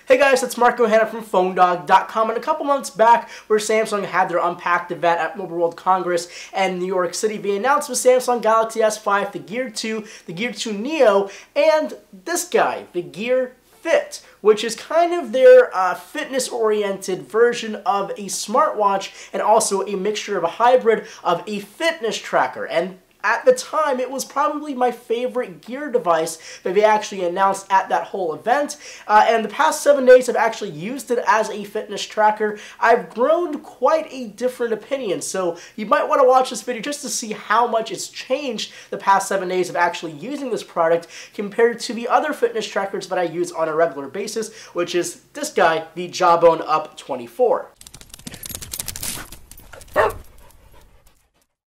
Hey guys, it's Marco Hanna from PhoneDog.com, and a couple months back where Samsung had their Unpacked event at Mobile World Congress in New York City, they announced with Samsung Galaxy S5, the Gear 2, the Gear 2 Neo, and this guy, the Gear Fit, which is kind of their fitness-oriented version of a smartwatch and also a mixture of a hybrid of a fitness tracker. And at the time, it was probably my favorite Gear device that they actually announced at that whole event. And the past 7 days, I've actually used it as a fitness tracker. I've grown quite a different opinion, so you might want to watch this video just to see how much it's changed the past 7 days of actually using this product compared to the other fitness trackers that I use on a regular basis, which is this guy, the Jawbone Up 24.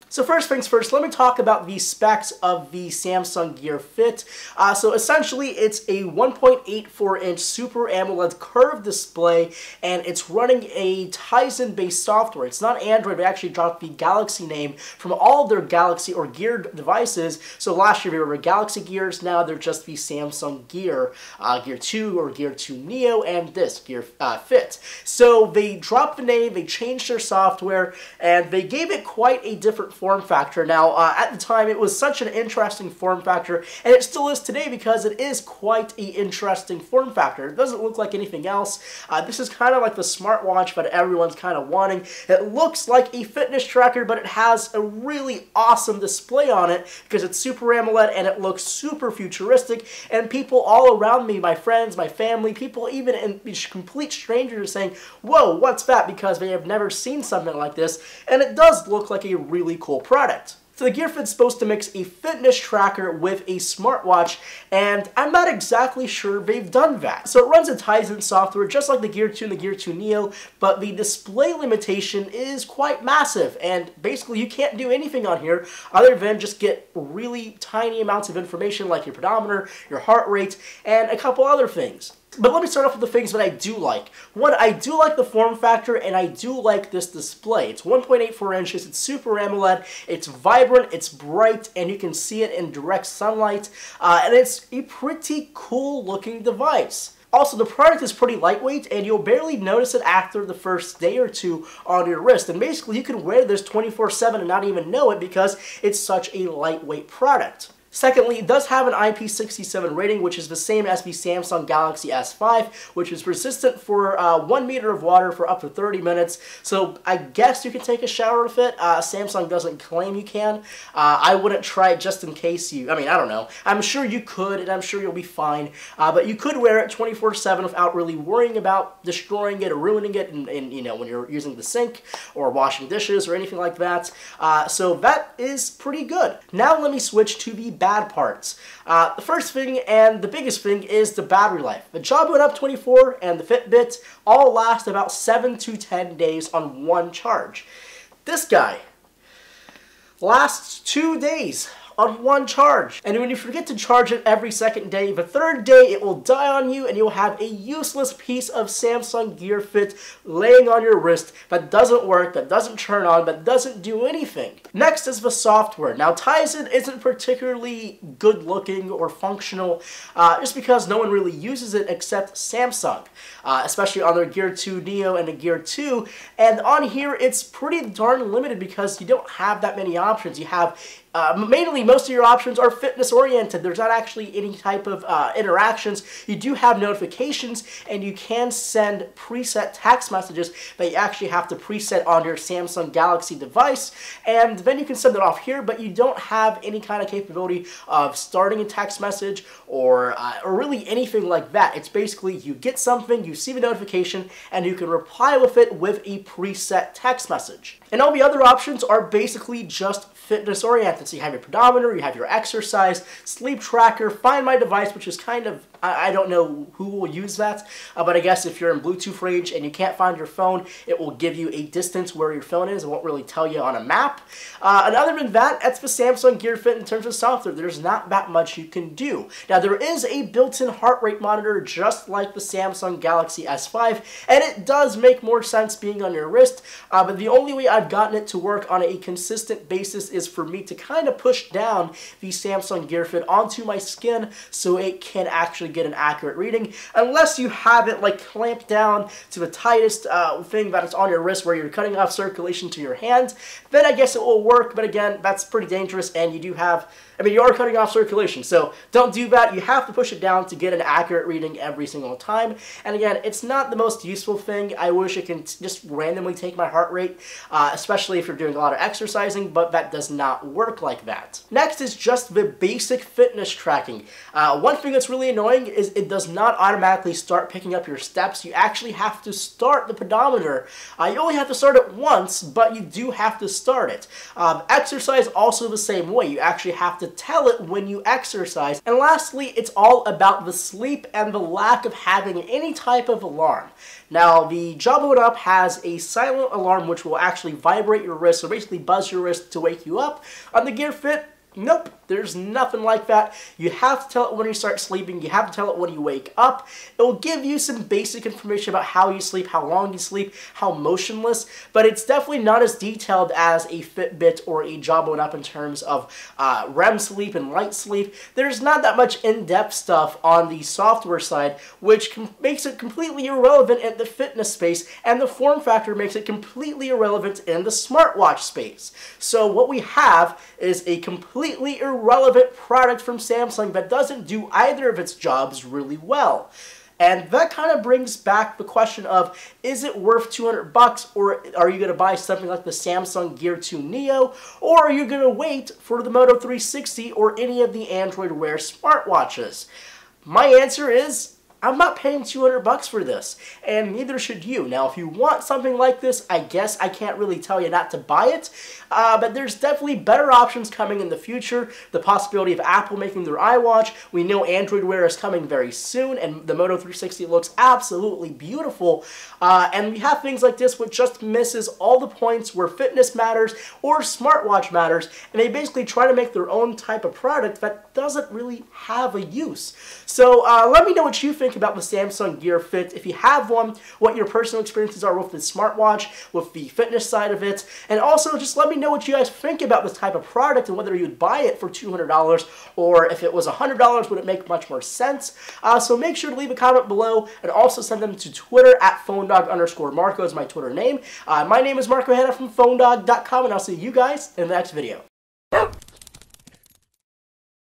So first things first, let me talk about the specs of the Samsung Gear Fit. So essentially, it's a 1.84-inch Super AMOLED curved display, and it's running a Tizen-based software. It's not Android. They actually dropped the Galaxy name from all of their Galaxy or Gear devices. So last year, they were Galaxy Gears. Now they're just the Samsung Gear, Gear 2 or Gear 2 Neo, and this Gear Fit. So they dropped the name, they changed their software, and they gave it quite a different form factor. Now, at the time, it was such an interesting form factor, and it still is today because it is quite an interesting form factor. It doesn't look like anything else. This is kind of like the smartwatch that everyone's kind of wanting. It looks like a fitness tracker, but it has a really awesome display on it because it's Super AMOLED and it looks super futuristic, and people all around me, my friends, my family, people even in complete strangers are saying, whoa, what's that? Because they have never seen something like this, and it does look like a really cool product. So the Gear Fit's supposed to mix a fitness tracker with a smartwatch, and I'm not exactly sure they've done that. So it runs a Tizen software just like the Gear 2 and the Gear 2 Neo, but the display limitation is quite massive, and basically you can't do anything on here other than just get really tiny amounts of information like your pedometer, your heart rate, and a couple other things. But let me start off with the things that I do like. One, I do like the form factor, and I do like this display. It's 1.84 inches, it's Super AMOLED, it's vibrant, it's bright, and you can see it in direct sunlight, and it's a pretty cool looking device. Also, the product is pretty lightweight, and you'll barely notice it after the first day or two on your wrist. And basically, you can wear this 24/7 and not even know it because it's such a lightweight product. Secondly, it does have an IP67 rating, which is the same as the Samsung Galaxy S5, which is resistant for 1 meter of water for up to 30 minutes. So I guess you can take a shower with it. Samsung doesn't claim you can. I wouldn't try it just in case I don't know. I'm sure you could, and I'm sure you'll be fine. But you could wear it 24/7 without really worrying about destroying it or ruining it when you're using the sink or washing dishes or anything like that. So that is pretty good. Now let me switch to the bad parts. The first thing and the biggest thing is the battery life. The Jawbone Up 24 and the Fitbit all last about 7 to 10 days on one charge. This guy lasts 2 days on one charge. And when you forget to charge it every second day, the third day it will die on you and you'll have a useless piece of Samsung Gear Fit laying on your wrist that doesn't work, that doesn't turn on, that doesn't do anything. Next is the software. Now Tizen isn't particularly good looking or functional just because no one really uses it except Samsung, especially on their Gear 2 Neo and the Gear 2. And on here it's pretty darn limited because you don't have that many options. You have mainly, most of your options are fitness-oriented. There's not actually any type of interactions. You do have notifications, and you can send preset text messages that you actually have to preset on your Samsung Galaxy device, and then you can send it off here, but you don't have any kind of capability of starting a text message or really anything like that. It's basically you get something, you see the notification, and you can reply with it with a preset text message. And all the other options are basically just fitness-oriented. So you have your pedometer, you have your exercise, sleep tracker, Find My Device, which is kind of, I don't know who will use that, but I guess if you're in Bluetooth range and you can't find your phone, it will give you a distance where your phone is. It won't really tell you on a map. And other than that, that's the Samsung Gear Fit in terms of software. There's not that much you can do. Now, there is a built-in heart rate monitor just like the Samsung Galaxy S5, and it does make more sense being on your wrist, but the only way I've gotten it to work on a consistent basis is for me to kind of push down the Samsung Gear Fit onto my skin so it can actually get an accurate reading, unless you have it like clamped down to the tightest thing that is on your wrist where you're cutting off circulation to your hand. Then I guess it will work, but again, that's pretty dangerous, and you do have, I mean, you are cutting off circulation, so don't do that. You have to push it down to get an accurate reading every single time. And again, it's not the most useful thing. I wish it can just randomly take my heart rate, especially if you're doing a lot of exercising, but that does not work like that. Next is just the basic fitness tracking. One thing that's really annoying is it does not automatically start picking up your steps. You actually have to start the pedometer. You only have to start it once, but you do have to start it. Exercise also the same way. You actually have to tell it when you exercise. And lastly, it's all about the sleep and the lack of having any type of alarm. Now, the Jumbo It Up has a silent alarm which will actually vibrate your wrist, so basically buzz your wrist to wake you up. On the Gear Fit, nope, there's nothing like that. You have to tell it when you start sleeping. You have to tell it when you wake up. It will give you some basic information about how you sleep, how long you sleep, how motionless, but it's definitely not as detailed as a Fitbit or a Jumbo It Up in terms of REM sleep and light sleep. There's not that much in-depth stuff on the software side, which makes it completely irrelevant in the fitness space, and the form factor makes it completely irrelevant in the smartwatch space. So what we have is a completely irrelevant product from Samsung that doesn't do either of its jobs really well. And that kind of brings back the question of, is it worth 200 bucks, or are you going to buy something like the Samsung Gear 2 Neo, or are you going to wait for the Moto 360 or any of the Android Wear smartwatches? My answer is, I'm not paying 200 bucks for this, and neither should you. Now, if you want something like this, I guess I can't really tell you not to buy it, but there's definitely better options coming in the future. The possibility of Apple making their iWatch. We know Android Wear is coming very soon, and the Moto 360 looks absolutely beautiful. And we have things like this which just misses all the points where fitness matters or smartwatch matters, and they basically try to make their own type of product that doesn't really have a use. So let me know what you think about the Samsung Gear Fit. If you have one, what your personal experiences are with the smartwatch, with the fitness side of it, and also just let me know what you guys think about this type of product and whether you'd buy it for $200, or if it was $100, would it make much more sense? So make sure to leave a comment below, and also send them to Twitter at phonedog_Marco is my Twitter name. My name is Marco Hanna from phonedog.com, and I'll see you guys in the next video.